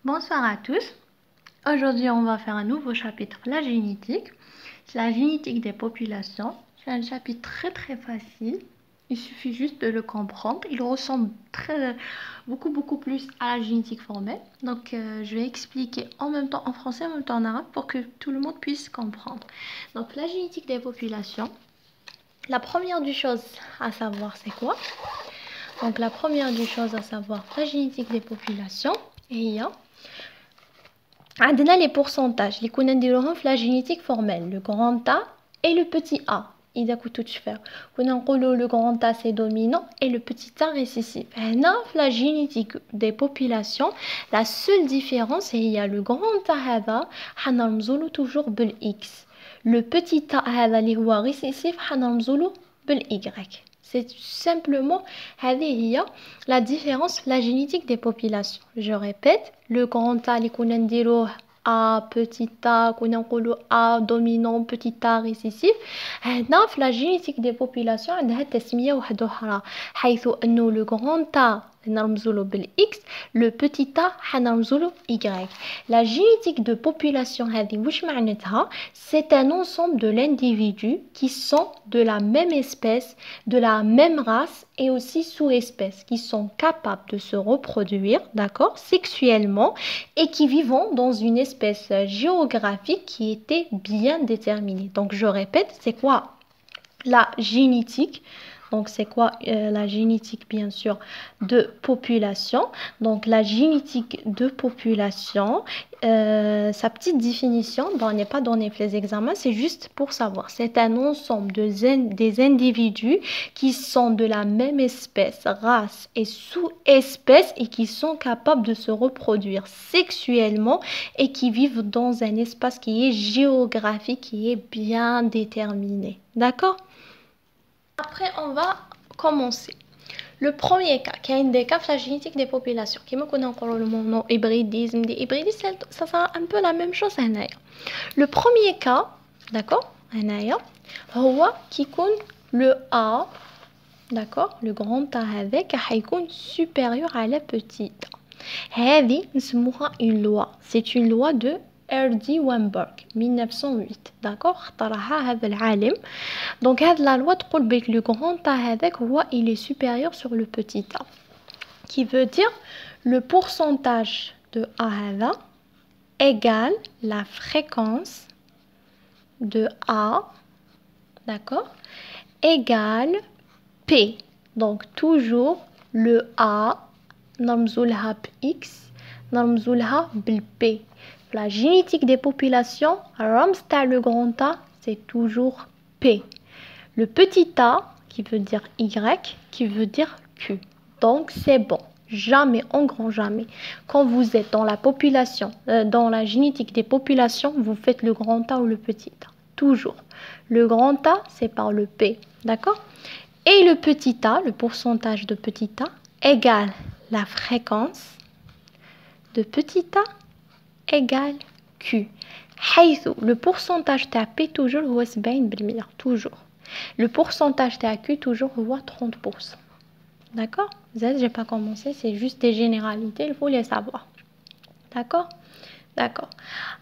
Bonsoir à tous. Aujourd'hui, on va faire un nouveau chapitre, la génétique. C'est la génétique des populations. C'est un chapitre très facile. Il suffit juste de le comprendre. Il ressemble beaucoup plus à la génétique formelle. Donc, je vais expliquer en même temps en français, en même temps en arabe pour que tout le monde puisse comprendre. Donc, la génétique des populations. La première des choses à savoir, c'est quoi? Donc, la première des choses à savoir, la génétique des populations. Et il y a عندنا les pourcentages اللي كنا نديروهم في la génétique formelle, le grand A et le petit a. إذا كنتو تشفاو كنا نقولوا le grand A c'est dominant et le petit a récessif. هنا في la génétique des populations la seule différence هي le grand A هذا حنرمزولو toujours بالX. Le petit a هذا اللي هو récessif حنرمزولو بالY. C'est simplement la différence la génétique des populations. Je répète, le grand A اللي كنا نديروه A petit a كنا نقولوا A dominant petit a récessif. هنا في la génétique des populations عندها تسمية واحدة أخرى حيث أنه le grand A نرمزولو بالX, le petit a حنرمزولو Y. La génétique de population هذه واش معناتها؟ C'est un ensemble de l'individu qui sont de la même espèce, de la même race et aussi sous-espèces qui sont capables de se reproduire, d'accord, sexuellement et qui vivent dans une espèce géographique qui était bien déterminée. Donc je répète, c'est quoi la génétique? Donc, c'est quoi la génétique, bien sûr, de population? Donc, la génétique de population, sa petite définition, bon, n'est pas donnée pour les examens, c'est juste pour savoir. C'est un ensemble des individus qui sont de la même espèce, race et sous-espèce et qui sont capables de se reproduire sexuellement et qui vivent dans un espace qui est géographique, qui est bien déterminé. D'accord? Après, on va commencer. Le premier cas, qui est un des cas de la génétique des populations, qui me connaît encore le mot hybridisme, ça sera un peu la même chose. Le premier cas, d'accord, qui compte le A, d'accord, le grand A avec, supérieur à la petite. C'est une loi. C'est une loi de R.D. Weinberg 1908 d'accord اخترعها هذا العالم. Donc la loi تقول بك le grand A avec il est supérieur sur le petit a, qui veut dire le pourcentage de A هذا égale la fréquence de A, d'accord, égale P. Donc toujours le A نرمزولها بX نرمزولها بالP. La génétique des populations, le grand A, c'est toujours P. Le petit a, qui veut dire Y, qui veut dire Q. Donc, c'est bon. Jamais, en grand jamais. Quand vous êtes dans la population, dans la génétique des populations, vous faites le grand A ou le petit a. Toujours. Le grand A, c'est par le P. D'accord? Et le petit a, le pourcentage de petit a, égale la fréquence de petit a égale Q. Le pourcentage de P toujours هو 70%. Toujours. Le pourcentage de Q toujours هو 30%. D'accord? Je n'ai pas commencé, c'est juste des généralités, il faut les savoir. D'accord? D'accord.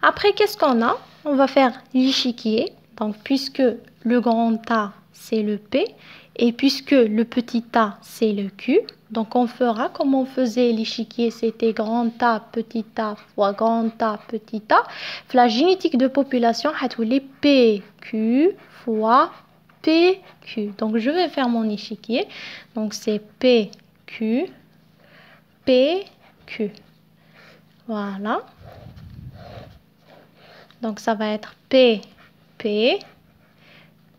Après, qu'est-ce qu'on a? On va faire l'échiquier. Donc, puisque le grand A, c'est le P, et puisque le petit a, c'est le Q, donc on fera comme on faisait l'échiquier, c'était grand A, petit a fois grand A, petit a. La génétique de population, les PQ fois PQ. Donc je vais faire mon échiquier. Donc c'est PQ, PQ. Voilà. Donc ça va être PP,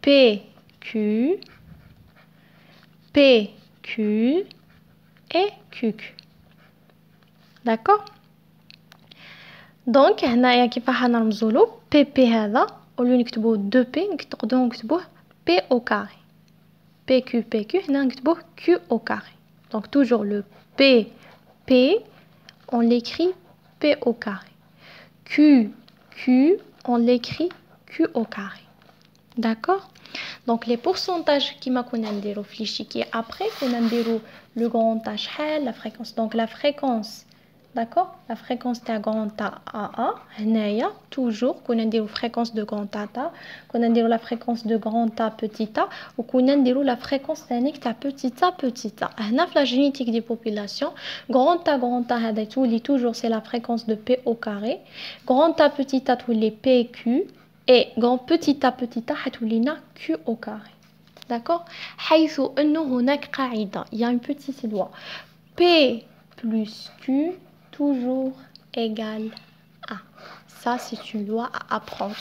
PQ, PQ et QQ. D'accord? Donc هنايا كيفاش نرمزولو PP هذا أولو نكتبوه 2P نقدرو نكتبوه P au carré. PQ PQ هنا نكتبوه Q au carré. Donc toujours le PP on l'écrit P au carré. QQ on l'écrit Q au carré. D'accord? Donc les pourcentages qui m'a qu'on a ndéro في l'échiquier après qu'on a ndéro le grand H la fréquence. Donc la fréquence D'accord? La fréquence de grand A AA, هنايا toujours كنا نديرو fréquence de grand A, كنا نديرو la fréquence de grand A petit a وكنا نديرو la fréquence تانيك تاع petit a petit a. هنا في la génétique des populations grand A هذا تولي toujours c'est la fréquence de P au carré. Grand A petit a تولي PQ et grand petit a حتولينا Q au carré. D'accord? حيث أنه هناك قاعدة, il y a une petite loi. P plus Q toujours égale A. Ça, c'est une loi à apprendre.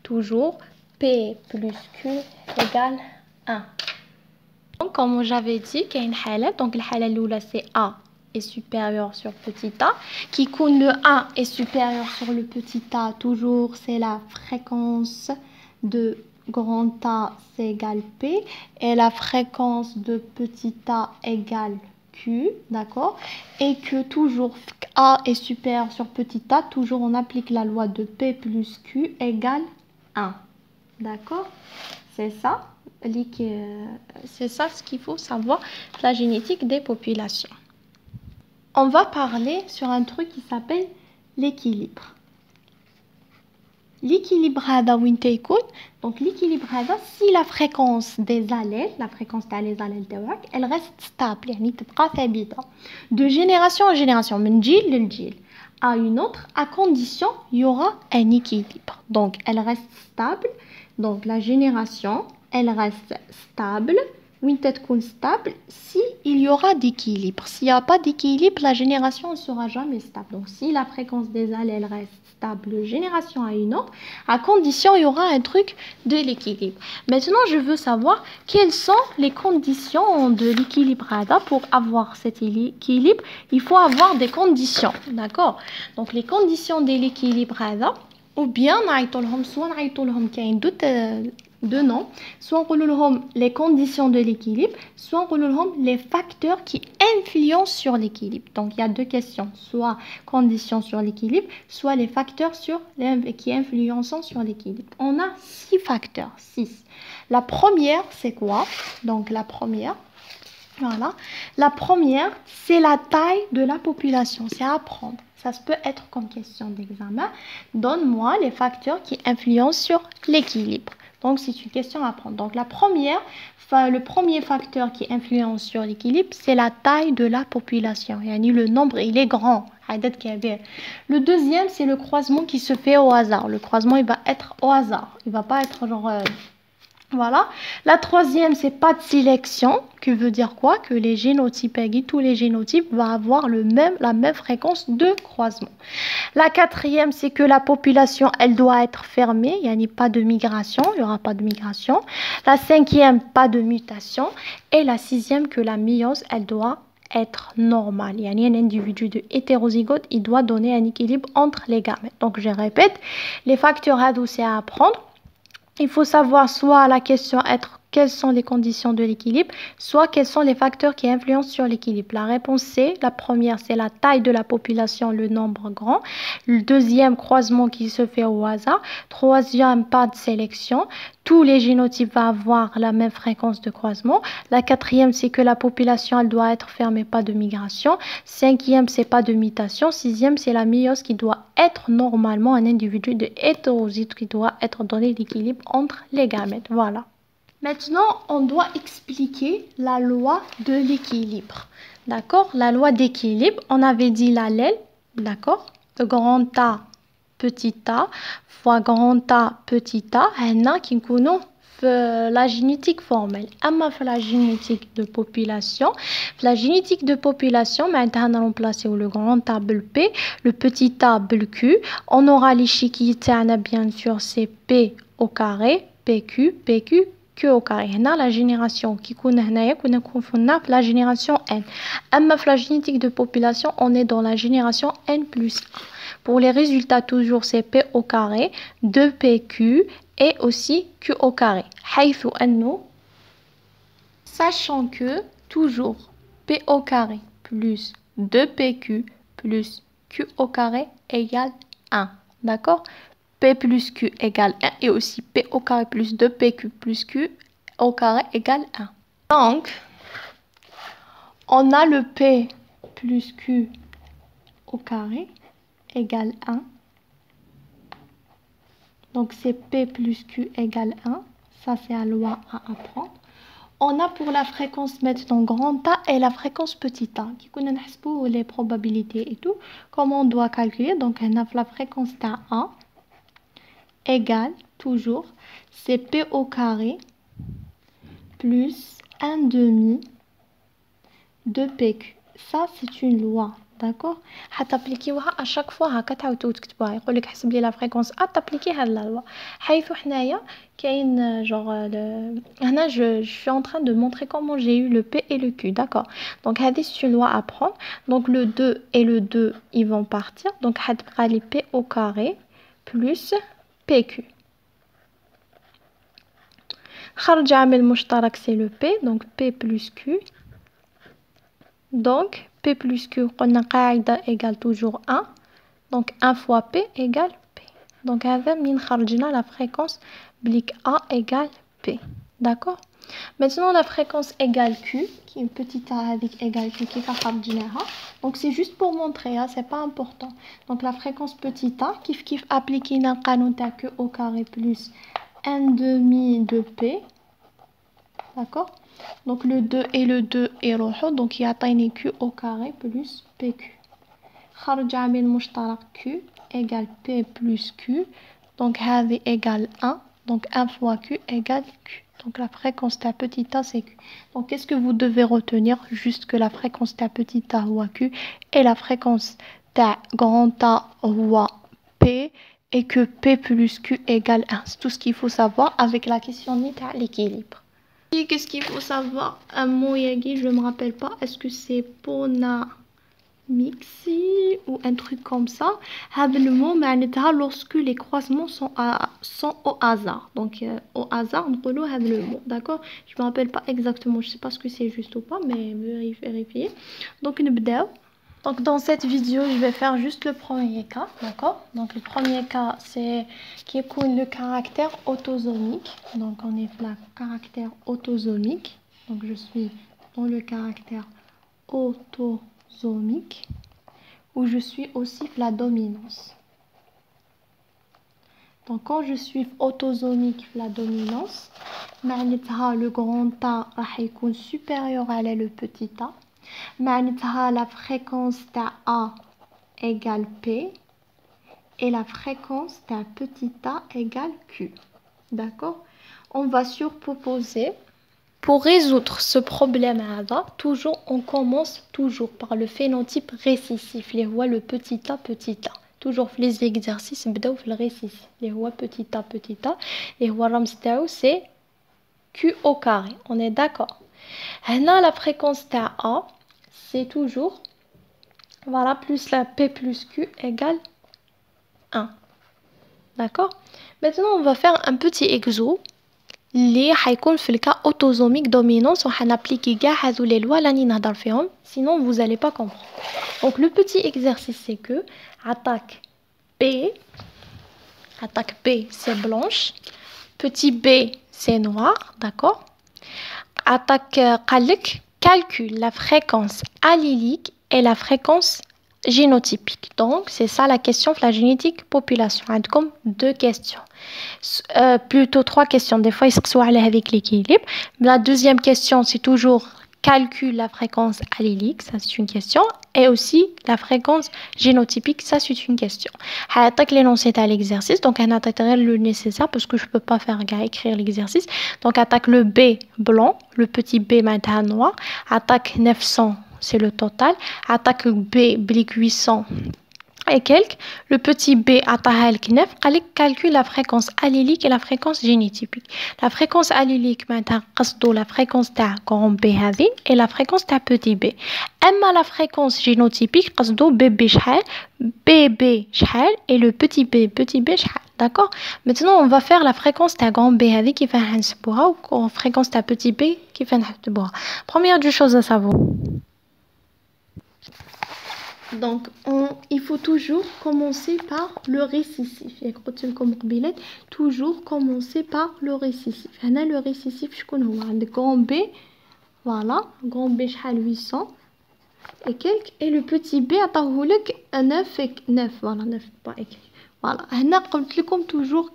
Toujours P plus Q égale 1. Donc, comme j'avais dit, il y a une halette. Donc, la halette, c'est A est supérieur sur petit a. Qui compte le A est supérieur sur le petit a. Toujours, c'est la fréquence de grand A, c'est égal P. Et la fréquence de petit a égale Q, d'accord? Et que toujours A est supérieur sur petit a, toujours on applique la loi de P plus Q égale 1. D'accord? C'est ça. C'est ça ce qu'il faut savoir de la génétique des populations. On va parler sur un truc qui s'appelle l'équilibre. L'équilibre هذا وين تيكون. Donc l'équilibre هذا si la fréquence des allèles, la fréquence تاع les allèles تاعك, elle reste stable, يعني تبقى ثابتة de génération en génération, من جيل للجيل à une autre, à condition il y aura un équilibre. Donc elle reste stable, donc la génération elle reste stable. وين تكون stable si il y aura d'équilibre. S'il n'y a pas d'équilibre, la génération ne sera jamais stable. Donc si la fréquence des allèles reste stable de génération à une autre, à condition il y aura un truc de l'équilibre. Maintenant, je veux savoir quelles sont les conditions de l'équilibre. Pour avoir cet équilibre, il faut avoir des conditions. D'accord? Donc les conditions de l'équilibre, ou bien soit deux noms, soit on dit les conditions de l'équilibre, soit on dit les facteurs qui influencent sur l'équilibre. Donc il y a deux questions, soit conditions sur l'équilibre, soit les facteurs qui influencent sur l'équilibre. On a 6 facteurs, 6. La première, c'est quoi? Donc la première, voilà. La première, c'est la taille de la population, c'est à apprendre. Ça peut être comme question d'examen. Donne-moi les facteurs qui influencent sur l'équilibre. Donc, c'est une question à prendre. Donc, le premier facteur qui influence sur l'équilibre, c'est la taille de la population. Yani le nombre, il est grand. Le deuxième, c'est le croisement qui se fait au hasard. Le croisement, il va être au hasard. Il ne va pas être genre... Voilà. La troisième, c'est pas de sélection, qui veut dire quoi? Que les génotypes, tous les génotypes vont avoir la même fréquence de croisement. La quatrième, c'est que la population, elle doit être fermée, il n'y a pas de migration, il n'y aura pas de migration. La cinquième, pas de mutation. Et la sixième, que la méiose, elle doit être normale. Il y a un individu de hétérozygote, il doit donner un équilibre entre les gamètes. Donc, je répète, les facteurs c'est à apprendre. Il faut savoir soit la question être quelles sont les conditions de l'équilibre, soit quels sont les facteurs qui influencent sur l'équilibre. La réponse c'est, la première c'est la taille de la population, le nombre grand. Le deuxième, croisement qui se fait au hasard. Troisième, pas de sélection. Tous les génotypes vont avoir la même fréquence de croisement. La quatrième, c'est que la population elle doit être fermée, pas de migration. Cinquième, c'est pas de mutation. Sixième, c'est la méiose qui doit être normalement un individu de hétérozyte qui doit être donné l'équilibre entre les gamètes. Voilà. Maintenant, on doit expliquer la loi de l'équilibre. D'accord? La loi d'équilibre, on avait dit l'allèle, d'accord? Grand A, petit a, fois grand A, petit a, هنا qui نكونوا la génétique formelle. أما في la génétique de population, la génétique de population, maintenant on a remplacé le grand A par P, le petit a par Q. On aura l'échiquier تاعنا bien sûr, c'est P au carré, PQ, Q au carré. هنا la génération qui كنا هنايا كنا نكونوا في la génération N. أما في la génétique de population, on est dans la génération N plus 1. Pour les résultats, toujours c'est P au carré, 2PQ et aussi Q au carré. حيث أنه, sachant que toujours P au carré plus 2PQ plus Q au carré égale 1. D'accord? P plus Q égale 1 et aussi P au carré plus 2PQ plus Q au carré égale 1. Donc, on a le P plus Q au carré égale 1. Donc c'est P plus Q égale 1. Ça c'est la loi à apprendre. On a pour la fréquence maintenant grand A et la fréquence petit a. Qui connaît les probabilités et tout. Comment on doit calculer? Donc on a la fréquence A égale toujours c'est P au carré plus 1 demi de PQ. Ça c'est une loi. D'accord. حتابليكيوها à chaque fois هكا تعاودوا تكتبوها يقول لك حسب لي لا فريكونس ا تابليكي هاد لا لوا حيث حنايا كاين جونغ هنا je suis en train de montrer comment j'ai eu le P et le Q. D'accord. Donc هذه c'est une loi à prendre. Donc le 2 et le 2 ils vont partir. Donc حتبقى لي P au carré plus PQ. خرج عامل مشترك c'est le P. Donc P plus Q. Donc P plus Q, on a قاعدة égale toujours 1. Donc 1 fois P égale P. Donc هذا من خرجنا la fréquence بليك A égale P. D'accord. Maintenant la fréquence égale Q, qui est une petite A avec égale Q qui خرجناها. Donc c'est juste pour montrer, hein, c'est pas important. Donc la fréquence petit a, كيف appliquer le قانون تاع Q au carré plus 1 demi de P. D'accord. Donc le 2 et le 2 يروحوا donc يعطيني Q au carré plus PQ. خرج عامل مشترك Q égale P plus Q. Donc هذه égale 1. Donc 1 fois Q égale Q. Donc la fréquence de petit a c'est Q. Donc qu'est-ce que vous devez retenir? Juste que la fréquence de petit a هو Q et la fréquence de grand A هو P et que P plus Q égale 1. C'est tout ce qu'il faut savoir avec la question de l'équilibre. Qu'est-ce qu'il faut savoir? Un mot yagi, je ne me rappelle pas. Est-ce que c'est Ponamixi ou un truc comme ça? Le mot, lorsque les croisements sont au hasard. Donc, au hasard, on peut le mot. D'accord? Je ne me rappelle pas exactement. Je ne sais pas ce que c'est juste ou pas, mais vérifier. Donc, Donc dans cette vidéo, je vais faire juste le premier cas, d'accord? Donc le premier cas, c'est qui est le caractère autosomique. Donc on est là, caractère autosomique. Donc je suis dans le caractère autosomique, où je suis aussi la dominance. Donc quand je suis autosomique la dominance, le grand A est supérieur à le petit a. La fréquence de A égale P et la fréquence de petit a égale Q. D'accord? On va surposer. Pour résoudre ce problème, toujours, on commence toujours par le phénotype récessif, le petit a, petit a. Toujours les exercices, le récessif, petit a, et c'est Q au carré. On est d'accord? Là, la fréquence de A, c'est toujours, voilà, plus la P plus Q égale 1. D'accord? Maintenant, on va faire un petit exo. اللي حيكون في الكا autosomique dominance وحنابليكي كاع هذو les lois اللي نهضر فيهم sinon vous allez pas comprendre. Donc le petit exercice c'est que attaque B c'est blanche, petit B c'est noir, d'accord? Attaque قالك calcule la fréquence allylique et la fréquence génotypique. Donc c'est ça la question de la génétique population. Comme deux questions. Plutôt trois questions. Des fois, ils se aller avec l'équilibre. La deuxième question, c'est toujours calcule la fréquence allylique, ça c'est une question. Et aussi la fréquence génotypique, ça c'est une question. Attaque l'énoncé à l'exercice. Donc, on attaque le nécessaire parce que je ne peux pas faire écrire l'exercice. Donc, attaque le B blanc, le petit B maintenant noir. Attaque 900, c'est le total. Attaque B, blic 800. Et quelques, le petit b attaque 9, calcule la fréquence allylique et la fréquence génotypique. La fréquence allylique, la fréquence de grand B et la fréquence de petit b. La fréquence génotypique, bébé et le petit b chal. D'accord? Maintenant, on va faire la fréquence de grand B qui fait ou la fréquence de petit b qui fait Première des choses à savoir. Donc, il faut toujours commencer par le récessif. Toujours commencer par le récessif. Le récessif, je connais grand B. Voilà, grand B, 800. et quelques. Et le petit b عطاهولك 9 et 9. Voilà, 9 pas et quelques. Voilà. هنا قلت لكم toujours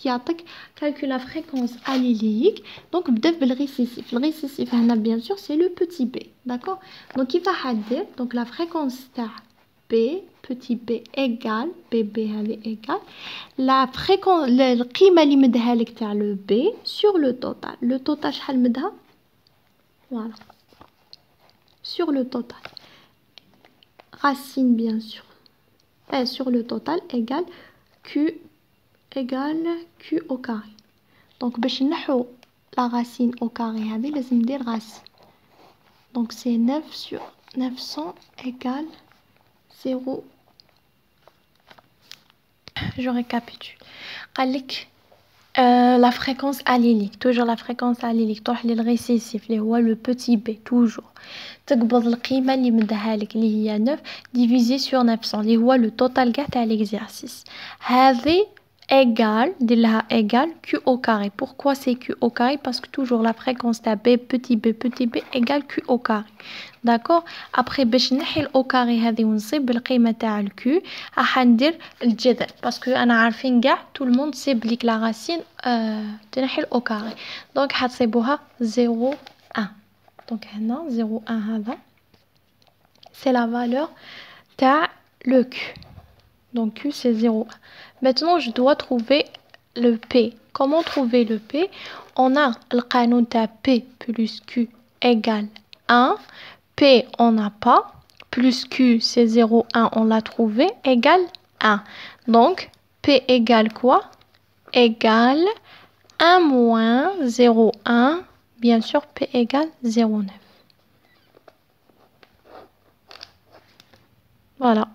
يعطيك calcule la fréquence allylique. Donc بدا بالريسيسيف. Le récessif هنا bien sûr c'est le petit b. D'accord? Donc كيفاش حدير؟ Donc la fréquence تاع b petit b égale bb هذه égale la fréquence القيمة اللي مدها لك تاع le b sur le total. Le total شحال مدها؟ Voilà. Sur le total. Racine bien sûr. Et sur le total égale q au carré. Donc باش نحو la racine au carré هذه لازم ندير racine. Donc c'est 9 sur 900 égale 0. Je récapitule. قال لك la fréquence allylique, toujours la fréquence allylique تروح للريسيسيف اللي هو le petit b toujours تقبض القيمة اللي مدها لك اللي هي 9 divisé sur 900 اللي هو le total كاع تاع l'exercice. هذه égale دير لها égale q au carré. Pourquoi c'est q au carré? Parce que toujours la fréquence تاع b petit b égale q au carré. D'accord? Après باش نحي au carré هذه ونصيب القيمة تاع q راح ندير الجذر باسكو انا عارفين كاع tout le monde sait بليك la racine تنحي au carré. Donc حتصيبوها 0 1. Donc هنا 0 1 هذا c'est la valeur تاع le q. Donc q c'est 0 1. Maintenant je dois trouver le p. Comment trouver le p? On a le canon تاع p plus q égale 1. P on n'a pas, plus Q c'est 0, 1 on l'a trouvé, égale 1. Donc P égale quoi? Égale 1 moins 0, 1, bien sûr P égale 0,9. Voilà,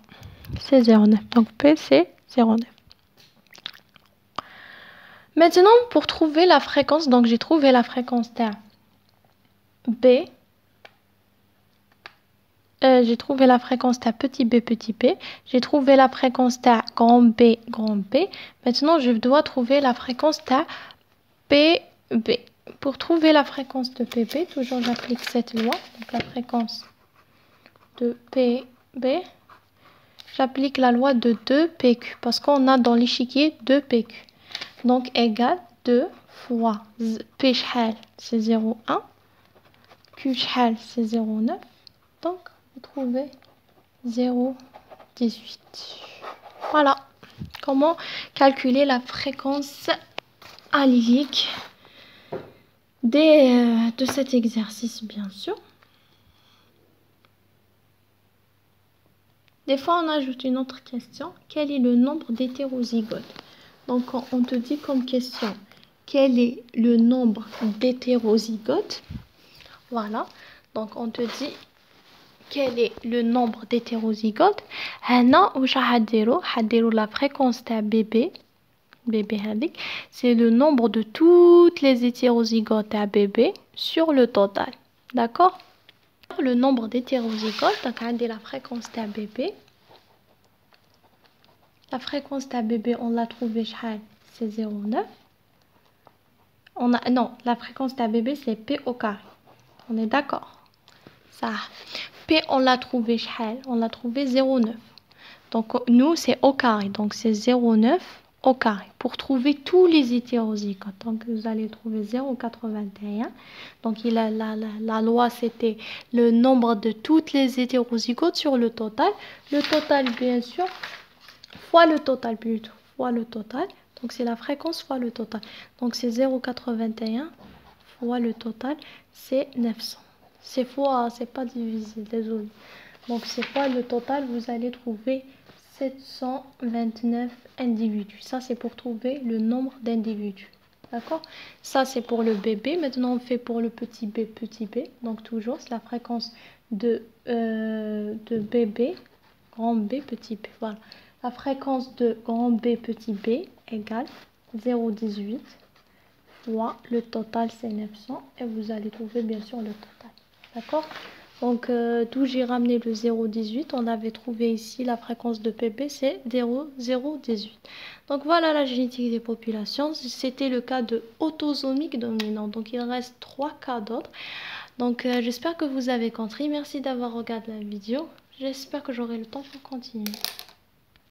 c'est 0,9. Donc P c'est 0,9. Maintenant pour trouver la fréquence, donc j'ai trouvé la fréquence t'a B. J'ai trouvé la fréquence t'a petit b. J'ai trouvé la fréquence t'a grand B. Maintenant, je dois trouver la fréquence t'a PB. Pour trouver la fréquence de PB, toujours j'applique cette loi. Donc la fréquence de PB, j'applique la loi de 2PQ parce qu'on a dans l'échiquier 2PQ. Donc égale 2 fois P c'est 0,1, Q c'est 0,9. Donc vous trouvez 0,18. Voilà comment calculer la fréquence allylique de cet exercice, bien sûr. Des fois, on ajoute une autre question. Quel est le nombre d'hétérozygotes? Donc, on te dit comme question, quel est le nombre d'hétérozygotes? Voilà. Donc, on te dit quel est le nombre d'hétérozygotes. La fréquence de bébé, c'est le nombre de toutes les hétérozygotes à bébé sur le total. D'accord? Le nombre d'hétérozygotes, donc la fréquence de bébé. La fréquence de bébé, on l'a trouvé, c'est 0,9. Non, la fréquence de bébé, c'est P au carré. On est d'accord? Ça. P, on l'a trouvé, on l'a trouvé 0,9. Donc, nous, c'est au carré. Donc, c'est 0,9 au carré. Pour trouver tous les hétérozygotes. Donc, vous allez trouver 0,81. Donc, la loi, c'était le nombre de toutes les hétérozygotes sur le total. Le total, bien sûr, fois le total plutôt. Fois le total. Donc, c'est la fréquence fois le total. Donc, c'est 0,81 fois le total, c'est 900. C'est fois, c'est pas divisé, désolé. Donc, c'est fois le total, vous allez trouver 729 individus. Ça, c'est pour trouver le nombre d'individus. D'accord? Ça, c'est pour le bébé. Maintenant, on fait pour le petit b. Donc, toujours, c'est la fréquence de bébé, grand B, petit b. Voilà. La fréquence de grand B, petit b égale 0,18 fois le total, c'est 900. Et vous allez trouver, bien sûr, le total. D'accord? Donc, d'où j'ai ramené le 0,18, on avait trouvé ici la fréquence de PB, c'est 0,018. Donc, voilà la génétique des populations. C'était le cas de autosomique dominant. Donc, il reste 3 cas d'autres. Donc j'espère que vous avez compris. Merci d'avoir regardé la vidéo. J'espère que j'aurai le temps pour continuer.